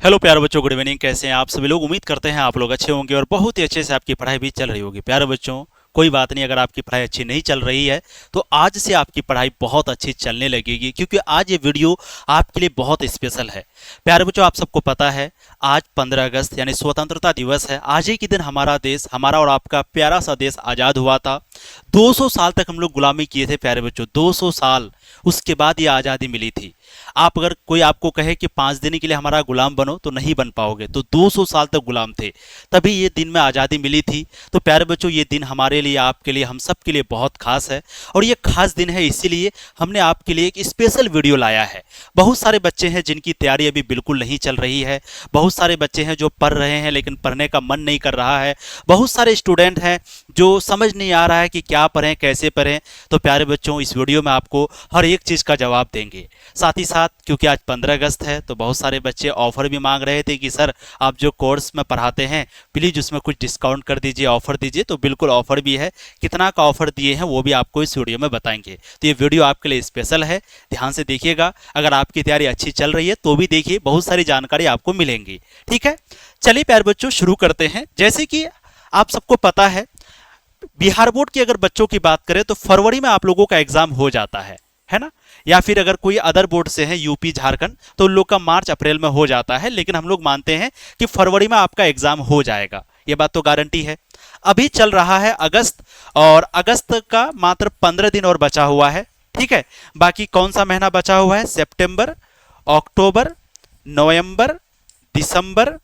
Hello प्यारे बच्चों, good evening. कैसे हैं आप सभी लोग? उम्मीद करते हैं आप लोग अच्छे होंगे और बहुत ही अच्छे से आपकी पढ़ाई भी चल रही होगी। प्यारे बच्चों, कोई बात नहीं, अगर आपकी पढ़ाई अच्छी नहीं चल रही है तो आज से आपकी पढ़ाई बहुत अच्छी चलने लगेगी, क्योंकि आज ये वीडियो आपके लिए बहुत स्पेशल है। प्यारे बच्चों, आप सबको पता है आज 15 अगस्त यानी स्वतंत्रता दिवस है। आज ही के दिन हमारा देश, हमारा और आपका प्यारा सा देश आज़ाद हुआ था। 200 साल तक हम लोग गुलामी किए थे प्यारे बच्चों, 200 साल, उसके बाद ये आज़ादी मिली थी। आप अगर कोई आपको कहे कि 5 दिन के लिए हमारा गुलाम बनो तो नहीं बन पाओगे, तो 200 साल तक गुलाम थे, तभी ये दिन में आज़ादी मिली थी। तो प्यारे बच्चों, ये दिन हमारे लिए, आपके लिए, हम सब के लिए बहुत खास है। और ये खास दिन है, इसीलिए हमने आपके लिए एक स्पेशल वीडियो लाया है। बहुत सारे बच्चे हैं जिनकी तैयारी अभी बिल्कुल नहीं चल रही है। बहुत सारे बच्चे हैं जो पढ़ रहे हैं लेकिन पढ़ने का मन नहीं कर रहा है। बहुत सारे स्टूडेंट हैं जो समझ नहीं आ रहा है कि क्या पढ़ें, कैसे पढ़ें। तो प्यारे बच्चों, इस वीडियो में आपको हर एक चीज़ का जवाब देंगे। साथ ही साथ क्योंकि आज 15 अगस्त है तो बहुत सारे बच्चे ऑफर भी मांग रहे थे कि सर आप जो कोर्स में पढ़ाते हैं प्लीज़ उसमें कुछ डिस्काउंट कर दीजिए, ऑफर दीजिए। तो बिल्कुल ऑफर भी है, कितना का ऑफर दिए हैं वो भी आपको इस वीडियो में बताएंगे। तो ये वीडियो आपके लिए स्पेशल है, ध्यान से देखिएगा। अगर आपकी तैयारी अच्छी चल रही है तो भी देखिए, बहुत सारी जानकारी आपको मिलेंगी। ठीक है, चलिए प्यारे बच्चों शुरू करते हैं। जैसे कि आप सबको पता है, बिहार बोर्ड की अगर बच्चों की बात करें तो फरवरी में आप लोगों का एग्जाम हो जाता है ना। या फिर अगर कोई अदर बोर्ड से है, यूपी झारखंड, तो उन लोग का मार्च अप्रैल में हो जाता है। लेकिन हम लोग मानते हैं कि फरवरी में आपका एग्जाम हो जाएगा, ये बात तो गारंटी है। अभी चल रहा है अगस्त, और अगस्त का मात्र 15 दिन और बचा हुआ है। ठीक है, बाकी कौन सा महीना बचा हुआ है? सितंबर, अक्टूबर, नवंबर, दिसंबर,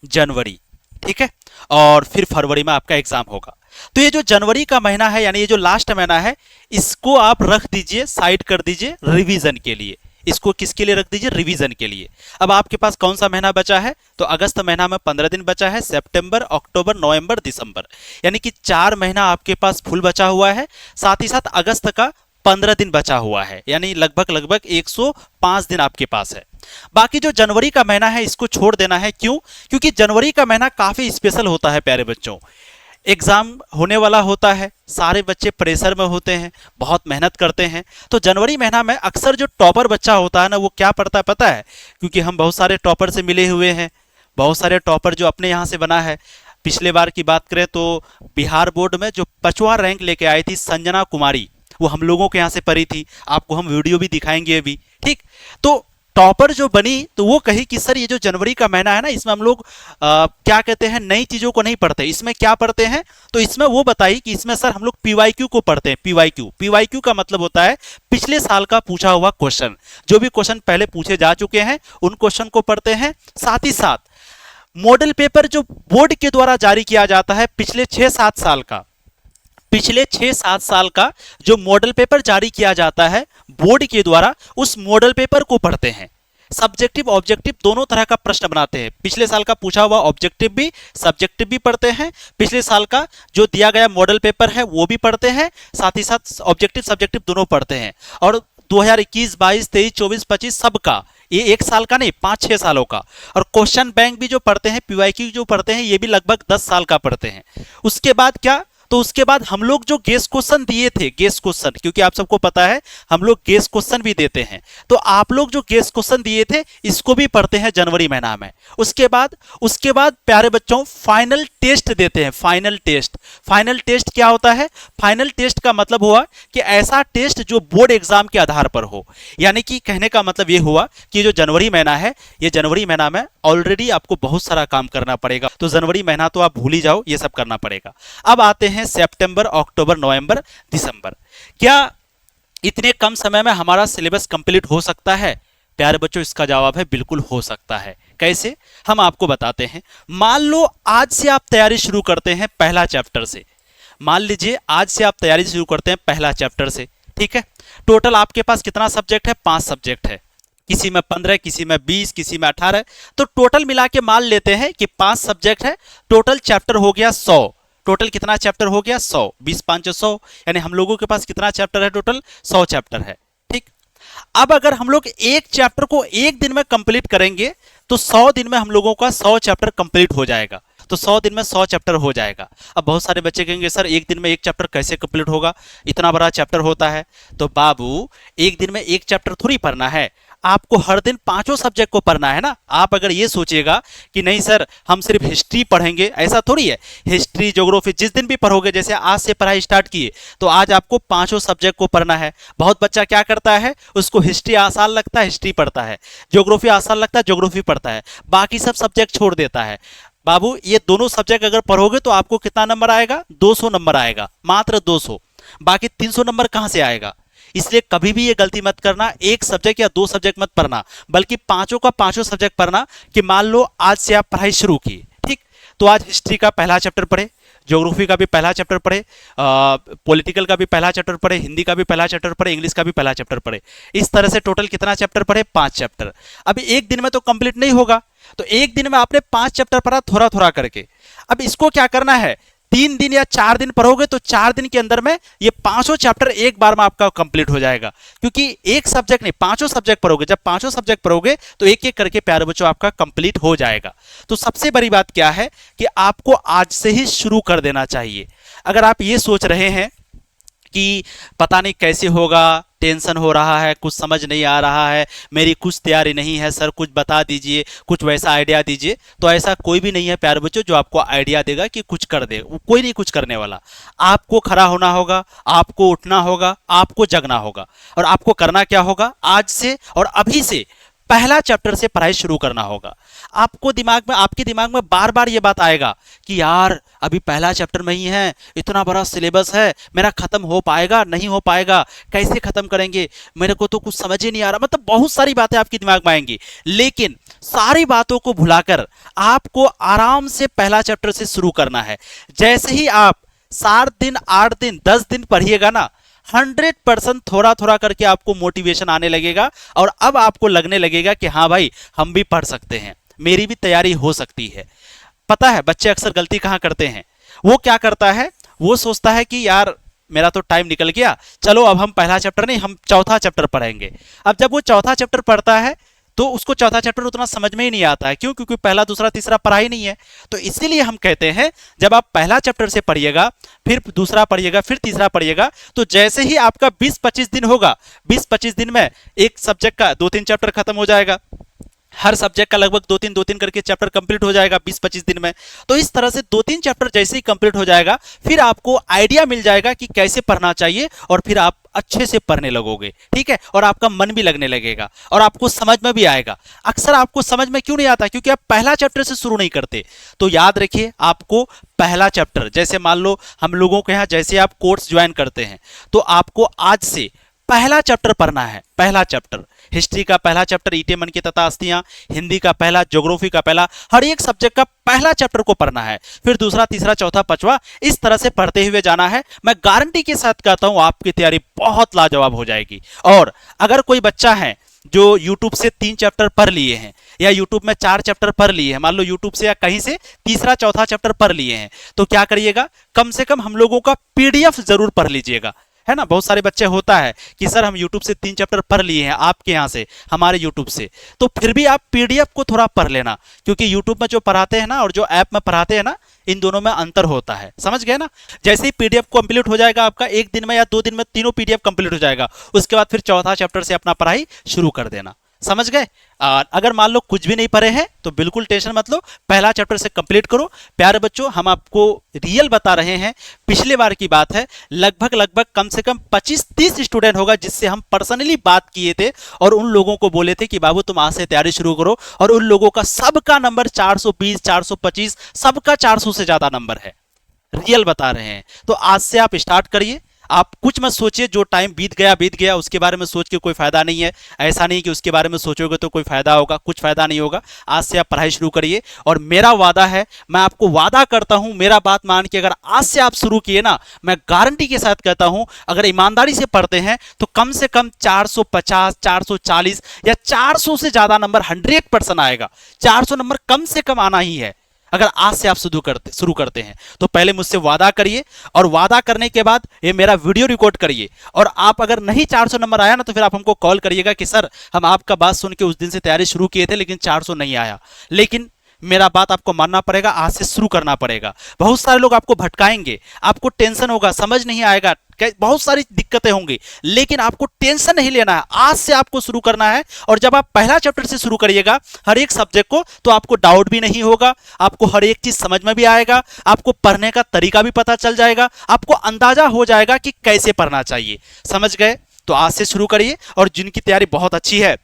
जनवरी। ठीक है, और फिर फरवरी में आपका एग्जाम होगा। तो ये जो जनवरी का महीना है, यानी ये जो लास्ट महीना है, इसको आप रख दीजिए, साइड कर दीजिए रिवीजन के लिए। इसको किसके लिए रख दीजिए? रिवीजन के लिए। अब आपके पास कौन सा महीना बचा है? तो अगस्त महीना में 15 दिन बचा है, सितंबर, अक्टूबर, नवंबर, दिसंबर, यानी कि 4 महीना आपके पास फुल बचा हुआ है। साथ ही साथ अगस्त का 15 दिन बचा हुआ है, यानी लगभग 105 दिन आपके पास है। बाकी जो जनवरी का महीना है इसको छोड़ देना है। क्यों? क्योंकि जनवरी का महीना काफी स्पेशल होता है प्यारे बच्चों। एग्जाम होने वाला होता है, सारे बच्चे प्रेशर में होते हैं, बहुत मेहनत करते हैं। तो जनवरी महीना में अक्सर जो टॉपर बच्चा होता है ना, वो क्या पढ़ता है पता है? क्योंकि हम बहुत सारे टॉपर से मिले हुए हैं, बहुत सारे टॉपर जो अपने यहाँ से बना है। पिछले बार की बात करें तो बिहार बोर्ड में जो 5वां रैंक लेके आई थी संजना कुमारी, वो हम लोगों के यहाँ से पढ़ी थी। आपको हम वीडियो भी दिखाएंगे अभी। ठीक, तो टॉपर जो बनी तो वो कही कि सर ये जो जनवरी का महीना है ना, इसमें हम लोग क्या कहते हैं, नई चीजों को नहीं पढ़ते। इसमें क्या पढ़ते हैं? तो इसमें वो बताई कि इसमें सर हम लोग पीवाईक्यू को पढ़ते हैं। पीवाईक्यू, पीवाईक्यू का मतलब होता है पिछले साल का पूछा हुआ क्वेश्चन। जो भी क्वेश्चन पहले पूछे जा चुके हैं उन क्वेश्चन को पढ़ते हैं। साथ ही साथ मॉडल पेपर जो बोर्ड के द्वारा जारी किया जाता है पिछले 6-7 साल का, पिछले 6-7 साल का जो मॉडल पेपर जारी किया जाता है बोर्ड के द्वारा, उस मॉडल पेपर को पढ़ते हैं। सब्जेक्टिव ऑब्जेक्टिव दोनों तरह का प्रश्न बनाते हैं। पिछले साल का पूछा हुआ ऑब्जेक्टिव भी, सब्जेक्टिव भी पढ़ते हैं। पिछले साल का जो दिया गया मॉडल पेपर है वो भी पढ़ते हैं, साथ ही साथ ऑब्जेक्टिव सब्जेक्टिव दोनों पढ़ते हैं। और 2021, 22, 23, 24, 25 सबका, ये 1 साल का नहीं, 5-6 सालों का। और क्वेश्चन बैंक भी जो पढ़ते हैं, पीवाईक्यू जो पढ़ते हैं, ये भी लगभग 10 साल का पढ़ते हैं। उसके बाद क्या? तो उसके बाद हम लोग जो गेस क्वेश्चन दिए थे, गेस क्वेश्चन, क्योंकि आप सबको पता है हम लोग गेस क्वेश्चन भी देते हैं, तो आप लोग जो गेस क्वेश्चन दिए थे इसको भी पढ़ते हैं जनवरी महीना में। उसके बाद प्यारे बच्चों फाइनल टेस्ट देते हैं। फाइनल टेस्ट, फाइनल टेस्ट क्या होता है? फाइनल टेस्ट का मतलब हुआ कि ऐसा टेस्ट जो बोर्ड एग्जाम के आधार पर हो। यानी कि कहने का मतलब ये हुआ कि जो जनवरी महीना है, ये जनवरी महीना में ऑलरेडी आपको बहुत सारा काम करना पड़ेगा। तो जनवरी महीना तो आप भूल ही जाओ, ये सब करना पड़ेगा। अब आते हैं सितंबर, अक्टूबर, नवंबर, दिसंबर। क्या इतने कम समय में हमारा सिलेबस कंप्लीट हो सकता है? प्यारे बच्चों, इसका जवाब है बिल्कुल हो सकता है। कैसे? हम आपको बताते हैं। मान लो आज से आप तैयारी शुरू करते हैं पहला चैप्टर से। मान लीजिए आज से आप तैयारी शुरू करते हैं पहला चैप्टर से। ठीक है, टोटल आपके पास कितना सब्जेक्ट है? 5 सब्जेक्ट है। किसी में 15, किसी में 20, किसी में 18। तो टोटल मिला के मान लेते हैं कि 5 सब्जेक्ट है, टोटल चैप्टर हो गया 100। टोटल कितना चैप्टर हो गया? 100। 20-5 100, यानी हम लोगों के पास कितना चैप्टर है? टोटल 100 चैप्टर है। ठीक, अब अगर हम लोग एक चैप्टर को एक दिन में कंप्लीट करेंगे तो 100 दिन में हम लोगों का 100 चैप्टर कंप्लीट हो जाएगा। तो 100 दिन में 100 चैप्टर हो जाएगा। अब बहुत सारे बच्चे कहेंगे सर एक दिन में एक चैप्टर कैसे कंप्लीट होगा, इतना बड़ा चैप्टर होता है। तो बाबू, एक दिन में एक चैप्टर थोड़ी पढ़ना है। आपको हर दिन पांचों सब्जेक्ट को पढ़ना है ना। आप अगर ये सोचिएगा कि नहीं सर हम सिर्फ हिस्ट्री पढ़ेंगे, ऐसा थोड़ी है। हिस्ट्री ज्योग्राफी जिस दिन भी पढ़ोगे, जैसे आज से पढ़ाई स्टार्ट किए तो आज आपको पांचों सब्जेक्ट को पढ़ना है। बहुत बच्चा क्या करता है, उसको हिस्ट्री आसान लगता है हिस्ट्री पढ़ता है, ज्योग्राफी आसान लगता है ज्योग्राफी पढ़ता है, बाकी सब सब्जेक्ट छोड़ देता है। बाबू ये दोनों सब्जेक्ट अगर पढ़ोगे तो आपको कितना नंबर आएगा, 200 नंबर आएगा, मात्र 200। बाकी 300 नंबर कहां से आएगा। इसलिए कभी भी ये गलती मत करना, एक सब्जेक्ट या दो सब्जेक्ट मत पढ़ना, बल्कि पांचों का पांचों सब्जेक्ट पढ़ना। कि मान लो आज से आप पढ़ाई शुरू की, ठीक, तो आज हिस्ट्री का पहला चैप्टर पढ़े, ज्योग्राफी का भी पहला चैप्टर पढ़े, पॉलिटिकल का भी पहला चैप्टर पढ़े, हिंदी का भी पहला चैप्टर पढ़े, इंग्लिश का भी पहला चैप्टर पढ़े। इस तरह से टोटल कितना चैप्टर पढ़े, 5 चैप्टर। अभी एक दिन में तो कंप्लीट नहीं होगा, तो एक दिन में आपने 5 चैप्टर पढ़ा थोड़ा थोड़ा करके। अब इसको क्या करना है, 3 दिन या 4 दिन पढ़ोगे तो 4 दिन के अंदर में ये पांचों चैप्टर एक बार में आपका कंप्लीट हो जाएगा। क्योंकि एक सब्जेक्ट नहीं, पांचों सब्जेक्ट पढ़ोगे। जब पांचों सब्जेक्ट पढ़ोगे तो एक एक करके प्यारे बच्चों आपका कंप्लीट हो जाएगा। तो सबसे बड़ी बात क्या है कि आपको आज से ही शुरू कर देना चाहिए। अगर आप ये सोच रहे हैं कि पता नहीं कैसे होगा, टेंशन हो रहा है, कुछ समझ नहीं आ रहा है, मेरी कुछ तैयारी नहीं है, सर कुछ बता दीजिए, कुछ वैसा आइडिया दीजिए, तो ऐसा कोई भी नहीं है प्यारे बच्चों जो आपको आइडिया देगा कि कुछ कर दे। कोई नहीं कुछ करने वाला। आपको खड़ा होना होगा, आपको उठना होगा, आपको जगना होगा। और आपको करना क्या होगा, आज से और अभी से पहला चैप्टर से पढ़ाई शुरू करना होगा। आपको दिमाग में, आपके दिमाग में बार बार ये बात आएगा कि यार अभी पहला चैप्टर में ही है, इतना बड़ा सिलेबस है, मेरा खत्म हो पाएगा नहीं हो पाएगा, कैसे खत्म करेंगे, मेरे को तो कुछ समझ ही नहीं आ रहा। मतलब बहुत सारी बातें आपके दिमाग में आएंगी, लेकिन सारी बातों को भुलाकर आपको आराम से पहला चैप्टर से शुरू करना है। जैसे ही आप 7 दिन 8 दिन 10 दिन पढ़िएगा ना, 100% थोड़ा थोड़ा करके आपको मोटिवेशन आने लगेगा और अब आपको लगने लगेगा कि हाँ भाई हम भी पढ़ सकते हैं, मेरी भी तैयारी हो सकती है। पता है बच्चे अक्सर गलती कहाँ करते हैं, वो क्या करता है, वो सोचता है कि यार मेरा तो टाइम निकल गया, चलो अब हम पहला चैप्टर नहीं, हम चौथा चैप्टर पढ़ेंगे। अब जब वो चौथा चैप्टर पढ़ता है तो उसको चौथा चैप्टर उतना समझ में ही नहीं आता है। क्यों? क्योंकि पहला दूसरा तीसरा पढ़ा ही नहीं है। तो इसीलिए हम कहते हैं जब आप पहला चैप्टर से पढ़िएगा, फिर दूसरा पढ़िएगा, फिर तीसरा पढ़िएगा, तो जैसे ही आपका 20-25 दिन होगा, 20-25 दिन में एक सब्जेक्ट का 2-3 चैप्टर खत्म हो जाएगा। हर सब्जेक्ट का लगभग 2-3 करके चैप्टर कंप्लीट हो जाएगा 20-25 दिन में। तो इस तरह से 2-3 चैप्टर जैसे ही कंप्लीट हो जाएगा, फिर आपको आइडिया मिल जाएगा कि कैसे पढ़ना चाहिए और फिर आप अच्छे से पढ़ने लगोगे, ठीक है। और आपका मन भी लगने लगेगा और आपको समझ में भी आएगा। अक्सर आपको समझ में क्यों नहीं आता, क्योंकि आप पहला चैप्टर से शुरू नहीं करते। तो याद रखिए, आपको पहला चैप्टर, जैसे मान लो हम लोगों के यहाँ जैसे आप कोर्स ज्वाइन करते हैं, तो आपको आज से पहला चैप्टर पढ़ना है। पहला चैप्टर हिस्ट्री का पहला चैप्टर ईटे मन की तथा अस्थियां, हिंदी का पहला, ज्योग्राफी का पहला, हर एक सब्जेक्ट का पहला चैप्टर को पढ़ना है। फिर दूसरा, तीसरा, चौथा, पांचवा, इस तरह से पढ़ते हुए जाना है। मैं गारंटी के साथ कहता हूं आपकी तैयारी बहुत लाजवाब हो जाएगी। और अगर कोई बच्चा है जो YouTube से 3 चैप्टर पढ़ लिए हैं या YouTube में 4 चैप्टर पढ़ लिए हैं, मान लो YouTube से या कहीं से तीसरा चौथा चैप्टर पढ़ लिए हैं, तो क्या करिएगा, कम से कम हम लोगों का PDF जरूर पढ़ लीजिएगा, है ना। बहुत सारे बच्चे होता है कि सर हम YouTube से 3 चैप्टर पढ़ लिए हैं आपके यहाँ से, हमारे YouTube से, तो फिर भी आप PDF को थोड़ा पढ़ लेना। क्योंकि YouTube में जो पढ़ाते हैं ना और जो ऐप में पढ़ाते हैं ना, इन दोनों में अंतर होता है, समझ गए ना। जैसे ही PDF कंप्लीट हो जाएगा आपका, 1 दिन में या 2 दिन में तीनों PDF कंप्लीट हो जाएगा, उसके बाद फिर चौथा चैप्टर से अपना पढ़ाई शुरू कर देना, समझ गए। अगर मान लो कुछ भी नहीं पढ़े हैं तो बिल्कुल टेंशन मत लो, पहला चैप्टर से कंप्लीट करो। प्यारे बच्चों, हम आपको रियल बता रहे हैं। पिछले बार की बात है, लगभग कम से कम 25-30 स्टूडेंट होगा जिससे हम पर्सनली बात किए थे और उन लोगों को बोले थे कि बाबू तुम आज से तैयारी शुरू करो, और उन लोगों का सबका नंबर 420, 425, सबका 400 से ज्यादा नंबर है। रियल बता रहे हैं। तो आज से आप स्टार्ट करिए। आप कुछ मत सोचिए, जो टाइम बीत गया उसके बारे में सोच के कोई फायदा नहीं है। ऐसा नहीं कि उसके बारे में सोचोगे तो कोई फायदा होगा, कुछ फायदा नहीं होगा। आज से आप पढ़ाई शुरू करिए। और मेरा वादा है, मैं आपको वादा करता हूं, मेरा बात मान के अगर आज से आप शुरू किए ना, मैं गारंटी के साथ कहता हूं, अगर ईमानदारी से पढ़ते हैं तो कम से कम 450, 440 या 400 से ज्यादा नंबर 100% आएगा। 400 नंबर कम से कम आना ही है अगर आज से आप शुरू करते हैं। तो पहले मुझसे वादा करिए, और वादा करने के बाद ये मेरा वीडियो रिकॉर्ड करिए। और आप अगर नहीं 400 नंबर आया ना, तो फिर आप हमको कॉल करिएगा कि सर हम आपका बात सुन के उस दिन से तैयारी शुरू किए थे लेकिन 400 नहीं आया। लेकिन मेरा बात आपको मानना पड़ेगा, आज से शुरू करना पड़ेगा। बहुत सारे लोग आपको भटकाएंगे, आपको टेंशन होगा, समझ नहीं आएगा, बहुत सारी दिक्कतें होंगी, लेकिन आपको टेंशन नहीं लेना है, आज से आपको शुरू करना है। और जब आप पहला चैप्टर से शुरू करिएगा हर एक सब्जेक्ट को, तो आपको डाउट भी नहीं होगा, आपको हर एक चीज समझ में भी आएगा, आपको पढ़ने का तरीका भी पता चल जाएगा, आपको अंदाजा हो जाएगा कि कैसे पढ़ना चाहिए। समझ गए? तो आज से शुरू करिए, और जिनकी तैयारी बहुत अच्छी है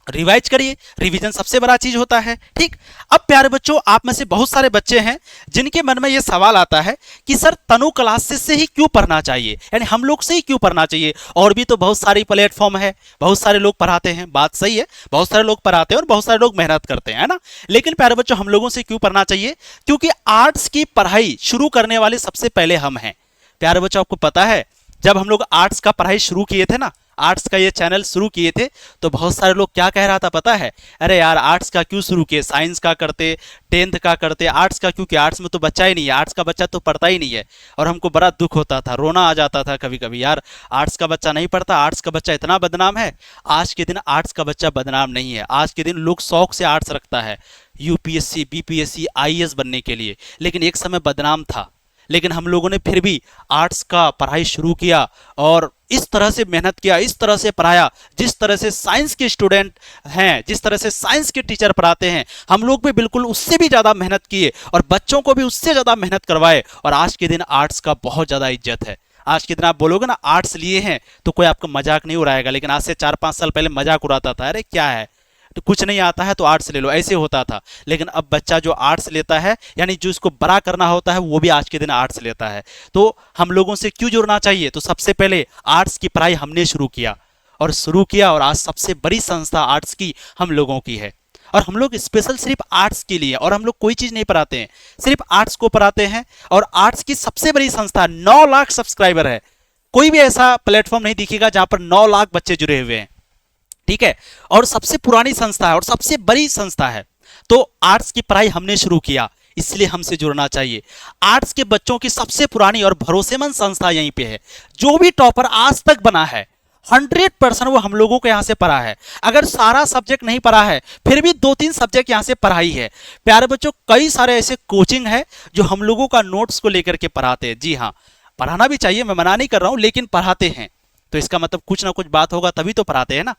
रिवाइज करिए, रिवीजन सबसे बड़ा चीज होता है। ठीक, अब प्यारे बच्चों, आप में से बहुत सारे बच्चे हैं जिनके मन में यह सवाल आता है कि सर तनु क्लासेस से ही क्यों पढ़ना चाहिए, यानी हम लोग से ही क्यों पढ़ना चाहिए, और भी तो बहुत सारी प्लेटफॉर्म है, बहुत सारे लोग पढ़ाते हैं। बात सही है, बहुत सारे लोग पढ़ाते हैं और बहुत सारे लोग मेहनत करते हैं, है ना। लेकिन प्यारे बच्चों, हम लोगों से क्यों पढ़ना चाहिए? क्योंकि आर्ट्स की पढ़ाई शुरू करने वाले सबसे पहले हम हैं। प्यारे बच्चों, आपको पता है जब हम लोग आर्ट्स का पढ़ाई शुरू किए थे ना, आर्ट्स का ये चैनल शुरू किए थे, तो बहुत सारे लोग क्या कह रहा था पता है? अरे यार आर्ट्स का क्यों शुरू किए, साइंस का करते, 10th का करते, आर्ट्स का क्यों किया, आर्ट्स में तो बच्चा ही नहीं है, आर्ट्स का बच्चा तो पढ़ता ही नहीं है। और हमको बड़ा दुख होता था, रोना आ जाता था कभी कभी, यार आर्ट्स का बच्चा नहीं पढ़ता, आर्ट्स का बच्चा इतना बदनाम है। आज के दिन आर्ट्स का बच्चा बदनाम नहीं है, आज के दिन लोग शौक से आर्ट्स रखता है, यूपीएससी, बीपीएससी, आईएएस बनने के लिए, लेकिन एक समय बदनाम था। लेकिन हम लोगों ने फिर भी आर्ट्स का पढ़ाई शुरू किया और इस तरह से मेहनत किया, इस तरह से पढ़ाया, जिस तरह से साइंस के स्टूडेंट हैं, जिस तरह से साइंस के टीचर पढ़ाते हैं, हम लोग भी बिल्कुल उससे भी ज़्यादा मेहनत किए और बच्चों को भी उससे ज़्यादा मेहनत करवाए। और आज के दिन आर्ट्स का बहुत ज़्यादा इज्जत है। आज के दिन आप बोलोगे ना आर्ट्स लिए हैं, तो कोई आपका मजाक नहीं उड़ाएगा, लेकिन आज से 4-5 साल पहले मजाक उड़ाता था, अरे क्या है, तो कुछ नहीं आता है तो आर्ट्स ले लो, ऐसे होता था। लेकिन अब बच्चा जो आर्ट्स लेता है, यानी जो इसको बड़ा करना होता है, वो भी आज के दिन आर्ट्स लेता है। तो हम लोगों से क्यों जुड़ना चाहिए? तो सबसे पहले आर्ट्स की पढ़ाई हमने शुरू किया, और आज सबसे बड़ी संस्था आर्ट्स की हम लोगों की है। और हम लोग स्पेशल सिर्फ आर्ट्स के लिए, और हम लोग कोई चीज़ नहीं पढ़ाते हैं, सिर्फ आर्ट्स को पढ़ाते हैं। और आर्ट्स की सबसे बड़ी संस्था, 9 लाख सब्सक्राइबर है। कोई भी ऐसा प्लेटफॉर्म नहीं दिखेगा जहां पर 9 लाख बच्चे जुड़े हुए हैं। ठीक है, और सबसे पुरानी संस्था है और सबसे बड़ी संस्था है। तो आर्ट्स की पढ़ाई हमने शुरू किया, इसलिए हमसे जुड़ना चाहिए। आर्ट्स के बच्चों की सबसे पुरानी और भरोसेमंद संस्था यहीं पे है। जो भी टॉपर आज तक बना है 100% वो हम लोगों को यहां से पढ़ा है। अगर सारा सब्जेक्ट नहीं पढ़ा है, फिर भी 2-3 सब्जेक्ट यहां से पढ़ाई है। प्यारे बच्चों, कई सारे ऐसे कोचिंग है जो हम लोगों का नोट्स को लेकर के पढ़ाते हैं। जी हाँ, पढ़ाना भी चाहिए, मैं मना नहीं कर रहा हूं, लेकिन पढ़ाते हैं तो इसका मतलब कुछ ना कुछ बात होगा, तभी तो पढ़ाते हैं ना।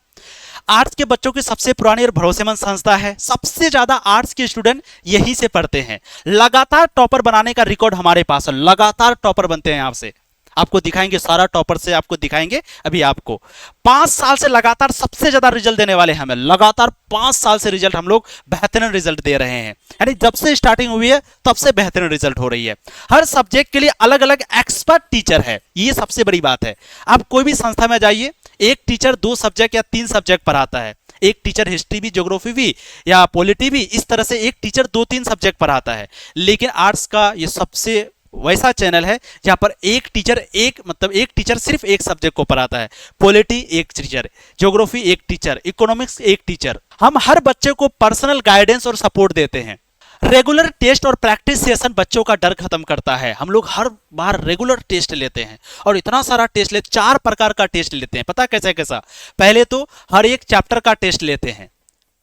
आर्ट्स के बच्चों की सबसे पुरानी और भरोसेमंद संस्था है। सबसे ज्यादा आर्ट्स के स्टूडेंट यहीं से पढ़ते हैं। लगातार टॉपर बनाने का रिकॉर्ड हमारे पास है, लगातार टॉपर बनते हैं। आपसे आपको दिखाएंगे, सारा टॉपर से आपको दिखाएंगे। अभी आपको 5 साल से लगातार सबसे ज्यादा रिजल्ट देने वाले हमें, लगातार 5 साल से रिजल्ट हम लोग बेहतरीन रिजल्ट दे रहे हैं। यानी जब से स्टार्टिंग हुई है तब से बेहतरीन रिजल्ट हो रही है। हर सब्जेक्ट के लिए अलग अलग एक्सपर्ट टीचर है, ये सबसे बड़ी बात है। आप कोई भी संस्था में जाइए, एक टीचर 2 सब्जेक्ट या 3 सब्जेक्ट पढ़ाता है। एक टीचर हिस्ट्री भी, ज्योग्राफी भी या पॉलिटी भी, इस तरह से एक टीचर 2-3 सब्जेक्ट पढ़ाता है। लेकिन आर्ट्स का ये सबसे वैसा चैनल है जहां पर एक टीचर सिर्फ एक सब्जेक्ट को पढ़ाता है। पॉलिटी एक टीचर, ज्योग्राफी एक टीचर, इकोनॉमिक्स एक टीचर। हम हर बच्चे को पर्सनल गाइडेंस और सपोर्ट देते हैं। रेगुलर टेस्ट और प्रैक्टिस सेशन बच्चों का डर खत्म करता है। हम लोग हर बार रेगुलर टेस्ट लेते हैं और इतना सारा टेस्ट लेते, 4 प्रकार का टेस्ट लेते हैं। पता कैसा कैसा? पहले तो हर एक चैप्टर का टेस्ट लेते हैं,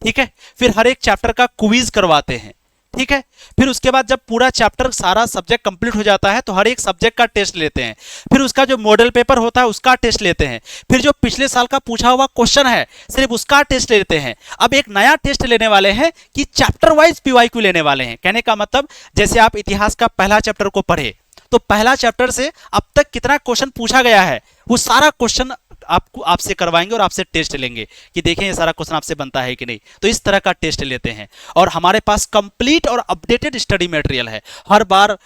ठीक है, फिर हर एक चैप्टर का क्विज करवाते हैं, ठीक है, फिर उसके बाद जब पूरा चैप्टर सारा सब्जेक्ट कंप्लीट हो जाता है तो हर एक सब्जेक्ट का टेस्ट लेते हैं, फिर उसका जो मॉडल पेपर होता है उसका टेस्ट लेते हैं, फिर जो पिछले साल का पूछा हुआ क्वेश्चन है सिर्फ उसका टेस्ट लेते हैं। अब एक नया टेस्ट लेने वाले हैं कि चैप्टर वाइज पीवाईक्यू लेने वाले हैं। कहने का मतलब, जैसे आप इतिहास का पहला चैप्टर को पढ़े तो पहला चैप्टर से अब तक कितना क्वेश्चन पूछा गया है वो सारा क्वेश्चन आपसे करवाएंगे और आपसे टेस्ट लेंगे कि देखें ये सारा क्वेश्चन आपसे बनता है कि नहीं। तो इस तरह का टेस्ट लेते हैं और हमारे पास कंप्लीट और अपडेटेड स्टडी मटेरियल है। हर बार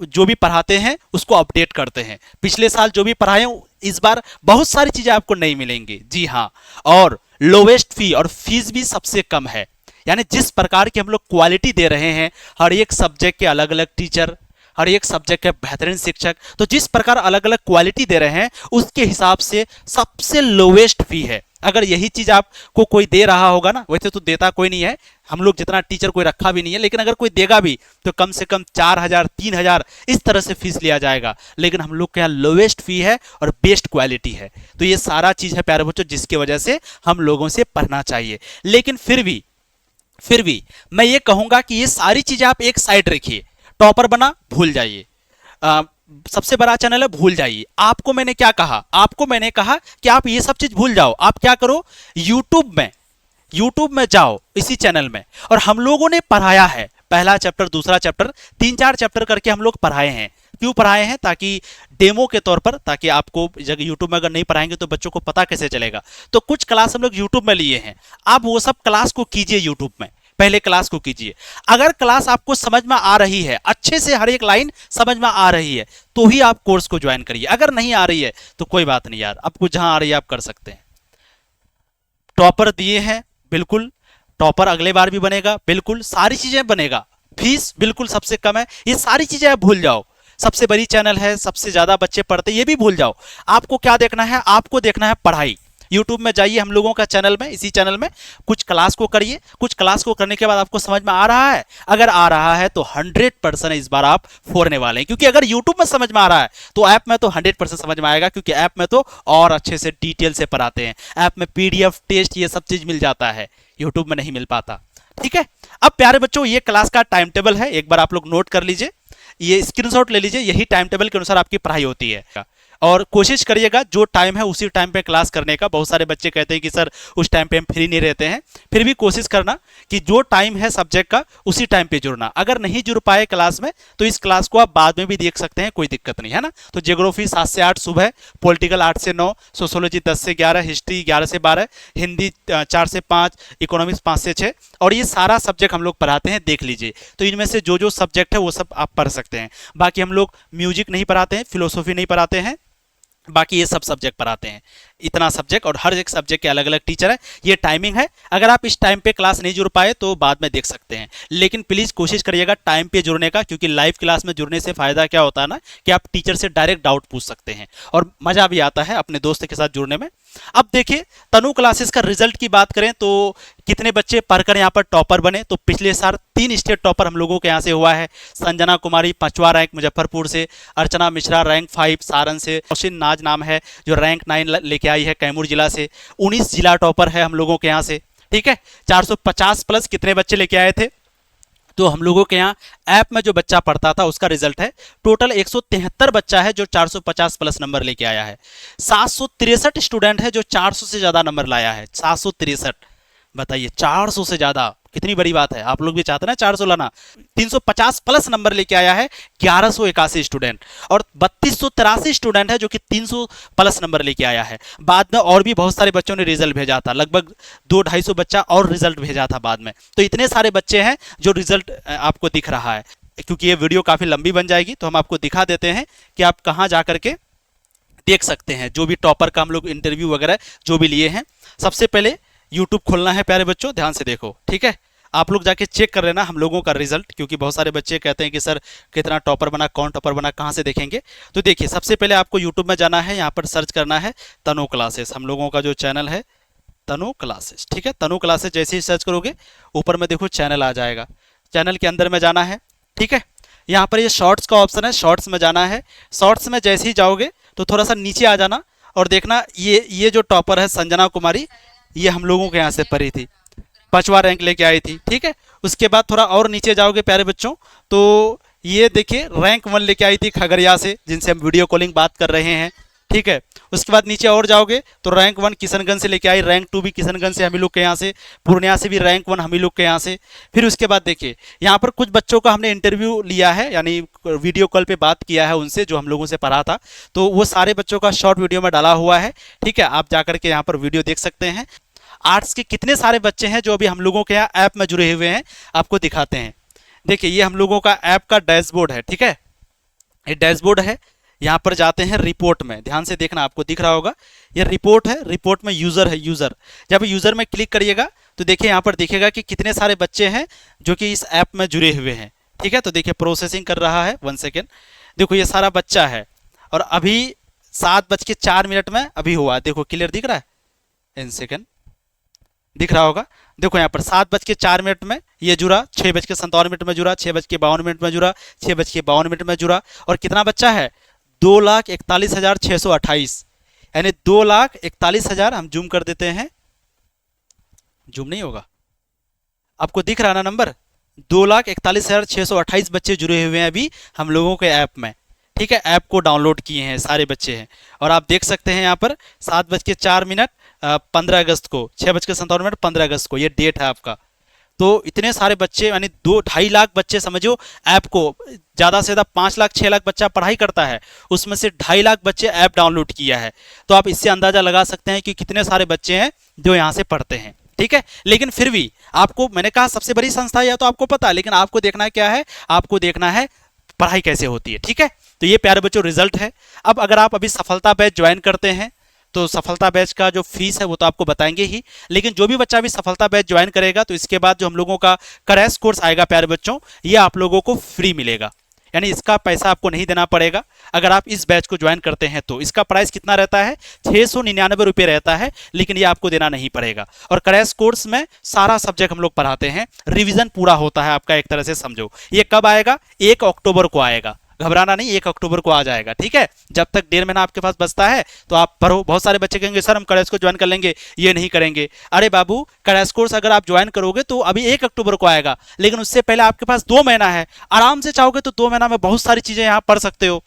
जो भी पढ़ाते हैं उसको अपडेट करते हैं। पिछले साल जो भी पढ़ाए इस बार बहुत सारी चीजें आपको नहीं मिलेंगी। जी हाँ, और लोवेस्ट फी, और फीस भी सबसे कम है। यानी जिस प्रकार की हम लोग क्वालिटी दे रहे हैं, हर एक सब्जेक्ट के अलग अलग टीचर, हर एक सब्जेक्ट के बेहतरीन शिक्षक, तो जिस प्रकार अलग अलग क्वालिटी दे रहे हैं उसके हिसाब से सबसे लोवेस्ट फी है। अगर यही चीज आपको कोई दे रहा होगा ना, वैसे तो देता कोई नहीं है, हम लोग जितना टीचर कोई रखा भी नहीं है, लेकिन अगर कोई देगा भी तो कम से कम 4,000 3,000 इस तरह से फीस लिया जाएगा। लेकिन हम लोग के यहाँ लोवेस्ट फी है और बेस्ट क्वालिटी है। तो ये सारा चीज है प्यारे बच्चों जिसकी वजह से हम लोगों से पढ़ना चाहिए। लेकिन फिर भी फिर भी मैं ये कहूंगा कि ये सारी चीजें आप एक साइड रखिए। टॉपर बना भूल जाइए, सबसे बड़ा चैनल है भूल जाइए। आपको मैंने क्या कहा, आपको मैंने कहा कि आप ये सब चीज भूल जाओ। आप क्या करो, यूट्यूब में जाओ इसी चैनल में, और हम लोगों ने पढ़ाया है पहला चैप्टर दूसरा चैप्टर 3-4 चैप्टर करके हम लोग पढ़ाए हैं। क्यों पढ़ाए हैं, ताकि डेमो के तौर पर, ताकि आपको जगह यूट्यूब में अगर नहीं पढ़ाएंगे तो बच्चों को पता कैसे चलेगा। तो कुछ क्लास हम लोग यूट्यूब में लिए हैं, आप वो सब क्लास को कीजिए यूट्यूब में, पहले क्लास को कीजिए। अगर क्लास आपको समझ में आ रही है, अच्छे से हर एक लाइन समझ में आ रही है, तो ही आप कोर्स को ज्वाइन करिए। अगर नहीं आ रही है तो कोई बात नहीं यार, आपको जहां आ रही है आप कर सकते हैं। टॉपर दिए हैं, बिल्कुल टॉपर अगले बार भी बनेगा, बिल्कुल सारी चीजें बनेगा। फीस बिल्कुल सबसे कम है, ये सारी चीजें आप भूल जाओ। सबसे बड़ी चैनल है, सबसे ज्यादा बच्चे पढ़ते, ये भी भूल जाओ। आपको क्या देखना है, आपको देखना है पढ़ाई। यूट्यूब में जाइए हम लोगों का चैनल में, इसी चैनल में कुछ क्लास को करिए। कुछ क्लास को करने के बाद आपको समझ में आ रहा है, अगर आ रहा है तो 100% इस बार आप फोड़ने वाले हैं। क्योंकि अगर यूट्यूब में समझ में आ रहा है तो ऐप में तो 100% समझ में आएगा, क्योंकि ऐप में तो और अच्छे से डिटेल से पढ़ाते हैं। ऐप में पीडीएफ टेस्ट ये सब चीज मिल जाता है, यूट्यूब में नहीं मिल पाता। ठीक है, अब प्यारे बच्चों ये क्लास का टाइम टेबल है, एक बार आप लोग नोट कर लीजिए, ये स्क्रीनशॉट ले लीजिए। यही टाइम टेबल के अनुसार आपकी पढ़ाई होती है, और कोशिश करिएगा जो टाइम है उसी टाइम पे क्लास करने का। बहुत सारे बच्चे कहते हैं कि सर उस टाइम पे हम फ्री नहीं रहते हैं, फिर भी कोशिश करना कि जो टाइम है सब्जेक्ट का उसी टाइम पे जुड़ना। अगर नहीं जुड़ पाए क्लास में तो इस क्लास को आप बाद में भी देख सकते हैं, कोई दिक्कत नहीं है ना। तो ज्योग्राफी 7 से 8 सुबह, पॉलिटिकल 8 से 9, सोशोलॉजी 10 से 11, हिस्ट्री 11 से 12, हिंदी 4 से 5, इकोनॉमिक्स 5 से 6, और ये सारा सब्जेक्ट हम लोग पढ़ाते हैं, देख लीजिए। तो इनमें से जो जो सब्जेक्ट है वो सब आप पढ़ सकते हैं। बाकी हम लोग म्यूजिक नहीं पढ़ाते हैं, फिलोसॉफी नहीं पढ़ाते हैं, बाकी ये सब सब्जेक्ट पढ़ाते हैं। इतना सब्जेक्ट, और हर एक सब्जेक्ट के अलग अलग टीचर है। ये टाइमिंग है, अगर आप इस टाइम पे क्लास नहीं जुड़ पाए तो बाद में देख सकते हैं, लेकिन प्लीज कोशिश करिएगा टाइम पे जुड़ने का। क्योंकि लाइव क्लास में जुड़ने से फायदा क्या होता है ना, कि आप टीचर से डायरेक्ट डाउट पूछ सकते हैं, और मजा भी आता है अपने दोस्त के साथ जुड़ने में। अब देखिए तनु क्लासेस का रिजल्ट की बात करें तो कितने बच्चे पढ़कर यहाँ पर टॉपर बने। तो पिछले साल 3 स्टेट टॉपर हम लोगों के यहाँ से हुआ है। संजना कुमारी 5वां रैंक मुजफ्फरपुर से, अर्चना मिश्रा रैंक 5 सारण से, कौशिन नाज नाम है जो रैंक 9 लेके आई है कैमूर जिला से। 19 जिला टॉपर है हम लोगों के यहाँ से। ठीक है, 450 प्लस कितने बच्चे लेके आए थे, तो हम लोगों के यहाँ ऐप में जो बच्चा पढ़ता था उसका रिजल्ट है टोटल 173 बच्चा है जो 450 प्लस नंबर लेके आया है। 763 स्टूडेंट है जो 400 से ज्यादा नंबर लाया है। 763, बताइए 400 से ज्यादा कितनी बड़ी बात है। आप लोग भी चाहते हैं ना 400 लाना। 350 प्लस नंबर लेके आया है 1181 स्टूडेंट, और 3283 स्टूडेंट है जो कि 300 प्लस नंबर लेके आया है। बाद में और भी बहुत सारे बच्चों ने रिजल्ट भेजा था, लगभग 200-250 बच्चा और रिजल्ट भेजा था बाद में। तो इतने सारे बच्चे हैं जो रिजल्ट आपको दिख रहा है। क्योंकि ये वीडियो काफी लंबी बन जाएगी तो हम आपको दिखा देते हैं कि आप कहाँ जा करके देख सकते हैं जो भी टॉपर का हम लोग इंटरव्यू वगैरह जो भी लिए हैं। सबसे पहले यूट्यूब खोलना है प्यारे बच्चों, ध्यान से देखो। ठीक है, आप लोग जाके चेक कर लेना हम लोगों का रिजल्ट, क्योंकि बहुत सारे बच्चे कहते हैं कि सर कितना टॉपर बना, कौन टॉपर बना, कहाँ से देखेंगे। तो देखिए सबसे पहले आपको यूट्यूब में जाना है, यहाँ पर सर्च करना है तनु क्लासेस। हम लोगों का जो चैनल है तनु क्लासेस। ठीक है, तनु क्लासेस जैसे ही सर्च करोगे ऊपर में देखो चैनल आ जाएगा। चैनल के अंदर में जाना है। ठीक है, यहाँ पर ये शॉर्ट्स का ऑप्शन है, शॉर्ट्स में जाना है। शॉर्ट्स में जैसे ही जाओगे तो थोड़ा सा नीचे आ जाना, और देखना ये जो टॉपर है संजना कुमारी, ये हम लोगों के यहाँ से पढ़ी थी, 5वां रैंक लेके आई थी। ठीक है, उसके बाद थोड़ा और नीचे जाओगे प्यारे बच्चों तो ये देखिए रैंक 1 लेके आई थी खगड़िया से, जिनसे हम वीडियो कॉलिंग बात कर रहे हैं। ठीक है, उसके बाद नीचे और जाओगे तो रैंक 1 किशनगंज से लेके आई, रैंक 2 भी किशनगंज से हम लोग के यहाँ से, पूर्णिया से भी रैंक 1 हम लोग के यहाँ से। फिर उसके बाद देखिए यहाँ पर कुछ बच्चों का हमने इंटरव्यू लिया है, यानी वीडियो कॉल पे बात किया है उनसे जो हम लोगों से पढ़ा था, तो वो सारे बच्चों का शॉर्ट वीडियो में डाला हुआ है। ठीक है, आप जाकर के यहाँ पर वीडियो देख सकते हैं। आर्ट्स के कितने सारे बच्चे हैं जो अभी हम लोगों के यहाँ ऐप में जुड़े हुए हैं, आपको दिखाते हैं। देखिए ये हम लोगों का ऐप का डैशबोर्ड है। ठीक है, ये डैशबोर्ड है। यहाँ पर जाते हैं रिपोर्ट में, ध्यान से देखना आपको दिख रहा होगा ये रिपोर्ट है। रिपोर्ट में यूजर है, यूजर। जब यूजर में क्लिक करिएगा तो देखिए यहाँ पर दिखेगा कि कितने सारे बच्चे हैं जो कि इस ऐप में जुड़े हुए हैं। ठीक है, तो देखिए प्रोसेसिंग कर रहा है, 1 सेकेंड। देखो ये सारा बच्चा है, और अभी 7:04 में अभी हुआ। देखो क्लियर दिख रहा है, 1 सेकेंड दिख रहा होगा। देखो यहाँ पर 7:04 में ये जुड़ा, 6:57 में जुड़ा, 6:52 में जुड़ा, 6:52 में जुड़ा, और कितना बच्चा है 2,41,628, यानी 2,41,000। हम जूम कर देते हैं, जूम नहीं होगा। आपको दिख रहा ना नंबर? 2,41,628 बच्चे जुड़े हुए हैं अभी हम लोगों के ऐप में। ठीक है, ऐप को डाउनलोड किए हैं सारे बच्चे हैं। और आप देख सकते हैं यहाँ पर 7:04 15 अगस्त को, 6:57 15 अगस्त को ये डेट है आपका। तो इतने सारे बच्चे, यानी 2-2.5 लाख बच्चे समझो ऐप को, ज़्यादा से ज़्यादा 5 लाख 6 लाख बच्चा पढ़ाई करता है, उसमें से 2.5 लाख बच्चे ऐप डाउनलोड किया है। तो आप इससे अंदाज़ा लगा सकते हैं कि कितने सारे बच्चे हैं जो यहाँ से पढ़ते हैं। ठीक है, लेकिन फिर भी आपको, मैंने कहा सबसे बड़ी संस्था है तो आपको पता है, लेकिन आपको देखना क्या है, आपको देखना है पढ़ाई कैसे होती है। ठीक है, तो ये प्यारे बच्चों रिजल्ट है। अब अगर आप अभी सफलता बैच ज्वाइन करते हैं तो सफलता बैच का जो फीस है वो तो आपको बताएंगे ही, लेकिन जो भी बच्चा भी सफलता बैच ज्वाइन करेगा तो इसके बाद जो हम लोगों का क्रैश कोर्स आएगा प्यारे बच्चों, ये आप लोगों को फ्री मिलेगा, यानी इसका पैसा आपको नहीं देना पड़ेगा। अगर आप इस बैच को ज्वाइन करते हैं तो इसका प्राइस कितना रहता है, 699 रुपये रहता है, लेकिन ये आपको देना नहीं पड़ेगा। और क्रैश कोर्स में सारा सब्जेक्ट हम लोग पढ़ाते हैं, रिवीजन पूरा होता है आपका, एक तरह से समझो। ये कब आएगा? 1 अक्टूबर को आएगा, घबराना नहीं, 1 अक्टूबर को आ जाएगा। ठीक है, जब तक 1.5 महीना आपके पास बचता है तो आप पढ़ो। बहुत सारे बच्चे कहेंगे सर हम क्रैश को ज्वाइन कर लेंगे, ये नहीं करेंगे। अरे बाबू, क्रैश कोर्स अगर आप ज्वाइन करोगे तो अभी 1 अक्टूबर को आएगा, लेकिन उससे पहले आपके पास 2 महीना है। आराम से चाहोगे तो 2 महीना में बहुत सारी चीजें यहाँ पढ़ सकते हो।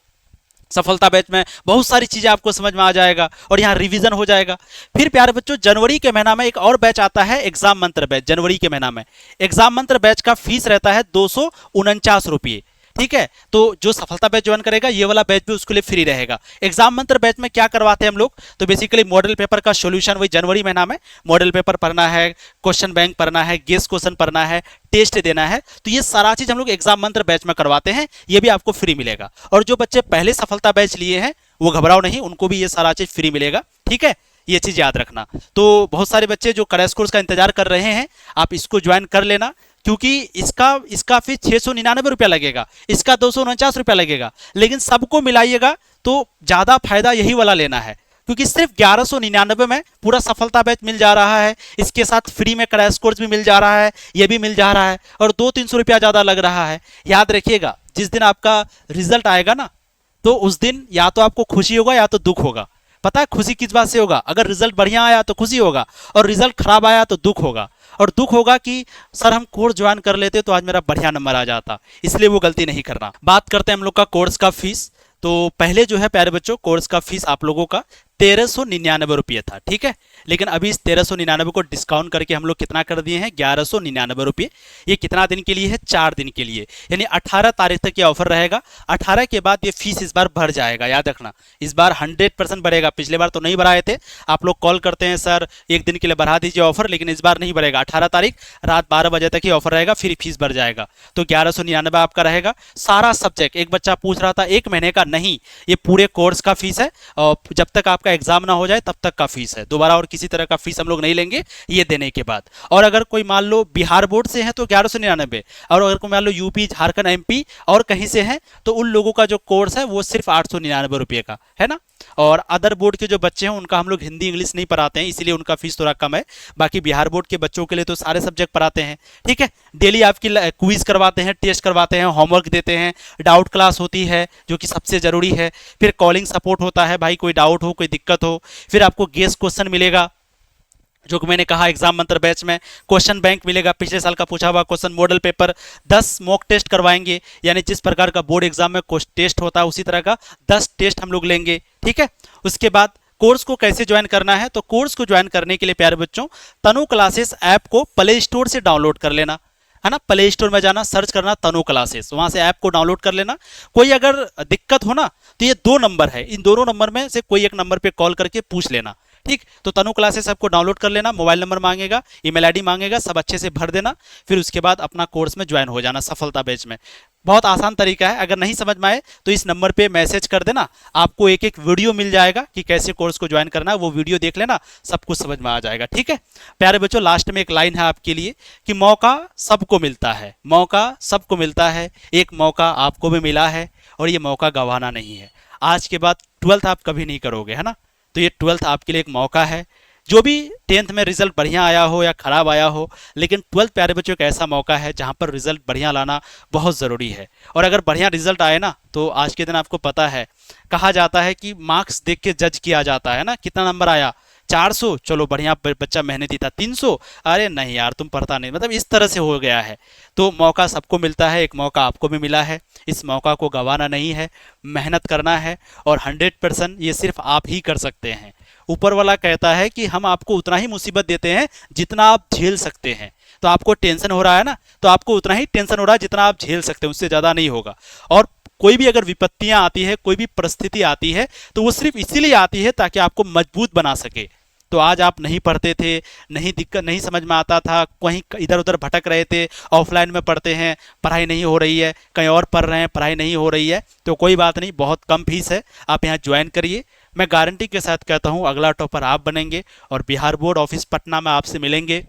सफलता बैच में बहुत सारी चीजें आपको समझ में आ जाएगा और यहाँ रिवीजन हो जाएगा। फिर प्यारे बच्चों, जनवरी के महीना में एक और बैच आता है, एग्जाम मंत्र बैच। जनवरी के महीना में एग्जाम मंत्र बैच का फीस रहता है 249 रुपये। ठीक है, तो जो सफलता बैच ज्वाइन करेगा ये वाला बैच भी उसके लिए फ्री रहेगा। एग्जाम मंत्र बैच में क्या करवाते हैं हम लोग, तो बेसिकली मॉडल पेपर का सॉल्यूशन, वही जनवरी महीना में मॉडल पेपर पढ़ना है, क्वेश्चन बैंक पढ़ना है, गेस क्वेश्चन पढ़ना है, टेस्ट देना है, तो ये सारा चीज हम लोग एग्जाम मंत्र बैच में करवाते हैं, ये भी आपको फ्री मिलेगा। और जो बच्चे पहले सफलता बैच लिए हैं वो घबराओ नहीं, उनको भी ये सारा चीज फ्री मिलेगा। ठीक है, ये चीज याद रखना। तो बहुत सारे बच्चे जो क्रैश कोर्स का इंतजार कर रहे हैं, आप इसको ज्वाइन कर लेना, क्योंकि इसका फीस 699 रुपया लगेगा, इसका 249 रुपया लगेगा, लेकिन सबको मिलाइएगा तो ज्यादा फायदा यही वाला लेना है, क्योंकि सिर्फ 1199 में पूरा सफलता बैच मिल जा रहा है, इसके साथ फ्री में क्रैश कोर्स भी मिल जा रहा है, ये भी मिल जा रहा है, और 200-300 रुपया ज्यादा लग रहा है। याद रखिएगा, जिस दिन आपका रिजल्ट आएगा ना, तो उस दिन या तो आपको खुशी होगा या तो दुख होगा। पता है खुशी किस बात से होगा? अगर रिजल्ट बढ़िया आया तो खुशी होगा, और रिजल्ट खराब आया तो दुख होगा। और दुख होगा कि सर हम कोर्स ज्वाइन कर लेते तो आज मेरा बढ़िया नंबर आ जाता, इसलिए वो गलती नहीं करना। बात करते हैं हम लोग का कोर्स का फीस। तो पहले जो है प्यारे बच्चों, कोर्स का फीस आप लोगों का 1399 रुपये था। ठीक है, लेकिन अभी इस 1399 को डिस्काउंट करके हम लोग कितना कर दिए हैं, 1199 रुपये। ये कितना दिन के लिए है? 4 दिन के लिए, यानी 18 तारीख तक ये ऑफर रहेगा। 18 के बाद ये फीस इस बार बढ़ जाएगा, याद रखना, इस बार 100% बढ़ेगा। पिछले बार तो नहीं बढ़ाए थे, आप लोग कॉल करते हैं सर 1 दिन के लिए बढ़ा दीजिए ऑफर, लेकिन इस बार नहीं बढ़ेगा। 18 तारीख रात 12 बजे तक ही ऑफर रहेगा, फिर फीस बढ़ जाएगा। तो 1199 आपका रहेगा। सारा सब्जेक्ट, एक बच्चा पूछ रहा था 1 महीने का, नहीं, ये पूरे कोर्स का फीस है, और जब तक आपका एग्जाम ना हो जाए तब तक का फीस है। दोबारा और किसी तरह का फीस हम लोग नहीं लेंगे ये देने के बाद। और अगर कोई मान लो बिहार बोर्ड से है तो 1199, और अगर कोई मान लो यूपी, झारखंड, एमपी और कहीं से है तो उन लोगों का जो कोर्स है वो सिर्फ 899 रुपये का है ना। और अदर बोर्ड के जो बच्चे हैं उनका हम लोग हिंदी इंग्लिश नहीं पढ़ाते हैं, इसीलिए उनका फीस थोड़ा कम है। बाकी बिहार बोर्ड के बच्चों के लिए तो सारे सब्जेक्ट पढ़ाते हैं। ठीक है, डेली आपकी क्विज करवाते हैं, टेस्ट करवाते हैं, होमवर्क देते हैं, डाउट क्लास होती है जो कि सबसे ज़रूरी है, फिर कॉलिंग सपोर्ट होता है, भाई कोई डाउट हो, कोई दिक्कत हो, फिर आपको गेस्ट क्वेश्चन मिलेगा, जो कि मैंने कहा एग्जाम मंत्र बैच में, क्वेश्चन बैंक मिलेगा, पिछले साल का पूछा हुआ question, model paper, 10 mock test करवाएंगे, यानी जिस प्रकार का बोर्ड एग्जाम में टेस्ट होता है उसी तरह का 10 टेस्ट हम लोग लेंगे। ठीक है, उसके बाद कोर्स को कैसे ज्वाइन करना है, तो कोर्स को ज्वाइन करने के लिए प्यारे बच्चों, तनु क्लासेस ऐप को प्ले स्टोर से डाउनलोड कर लेना है ना। प्ले स्टोर में जाना, सर्च करना तनु क्लासेस, वहां से ऐप को डाउनलोड कर लेना। कोई अगर दिक्कत हो ना तो ये 2 नंबर है, इन दोनों नंबर में से कोई एक नंबर पे कॉल करके पूछ लेना। ठीक, तो तनु क्लासेस आपको डाउनलोड कर लेना, मोबाइल नंबर मांगेगा, ईमेल आईडी मांगेगा, सब अच्छे से भर देना, फिर उसके बाद अपना कोर्स में ज्वाइन हो जाना सफलता बैच में। बहुत आसान तरीका है, अगर नहीं समझ में आए तो इस नंबर पे मैसेज कर देना, आपको एक एक वीडियो मिल जाएगा कि कैसे कोर्स को ज्वाइन करना है, वो वीडियो देख लेना, सब कुछ समझ में आ जाएगा। ठीक है प्यारे बच्चों, लास्ट में एक लाइन है आपके लिए कि मौका सबको मिलता है, मौका सबको मिलता है, एक मौका आपको भी मिला है और ये मौका गंवाना नहीं है। आज के बाद 12th आप कभी नहीं करोगे, है ना, तो ये 12th आपके लिए एक मौका है। जो भी 10th में रिजल्ट बढ़िया आया हो या खराब आया हो, लेकिन 12th प्यारे बच्चों एक ऐसा मौका है जहां पर रिजल्ट बढ़िया लाना बहुत ज़रूरी है। और अगर बढ़िया रिजल्ट आए ना तो आज के दिन आपको पता है, कहा जाता है कि मार्क्स देख के जज किया जाता है ना, कितना नंबर आया, 400, चलो बढ़िया बच्चा मेहनती था, 300, अरे नहीं यार तुम पढ़ता नहीं, मतलब इस तरह से हो गया है। तो मौका सबको मिलता है, एक मौका आपको भी मिला है, इस मौका को गंवाना नहीं है, मेहनत करना है, और 100% ये सिर्फ आप ही कर सकते हैं। ऊपर वाला कहता है कि हम आपको उतना ही मुसीबत देते हैं जितना आप झेल सकते हैं। तो आपको टेंशन हो रहा है ना, तो आपको उतना ही टेंशन हो रहा है जितना आप झेल सकते हैं, उससे ज़्यादा नहीं होगा। और कोई भी अगर विपत्तियां आती है, कोई भी परिस्थिति आती है, तो वो सिर्फ इसीलिए आती है ताकि आपको मजबूत बना सके। तो आज आप नहीं पढ़ते थे, नहीं दिक्कत नहीं समझ में आता था, कहीं इधर उधर भटक रहे थे, ऑफलाइन में पढ़ते हैं, पढ़ाई नहीं हो रही है, कहीं और पढ़ रहे हैं, पढ़ाई नहीं हो रही है, तो कोई बात नहीं, बहुत कम फीस है, आप यहाँ ज्वाइन करिए। मैं गारंटी के साथ कहता हूँ अगला टॉपर आप बनेंगे, और बिहार बोर्ड ऑफिस पटना में आपसे मिलेंगे,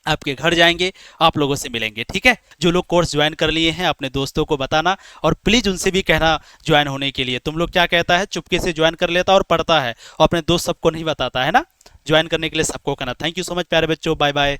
आपके घर जाएंगे, आप लोगों से मिलेंगे, ठीक है। जो लोग कोर्स ज्वाइन कर लिए हैं अपने दोस्तों को बताना, और प्लीज़ उनसे भी कहना ज्वाइन होने के लिए। तुम लोग क्या कहता है, चुपके से ज्वाइन कर लेता और पढ़ता है, और अपने दोस्त सबको नहीं बताता है ना। ज्वाइन करने के लिए सबको कहना। थैंक यू सो मच प्यारे बच्चों, बाय बाय।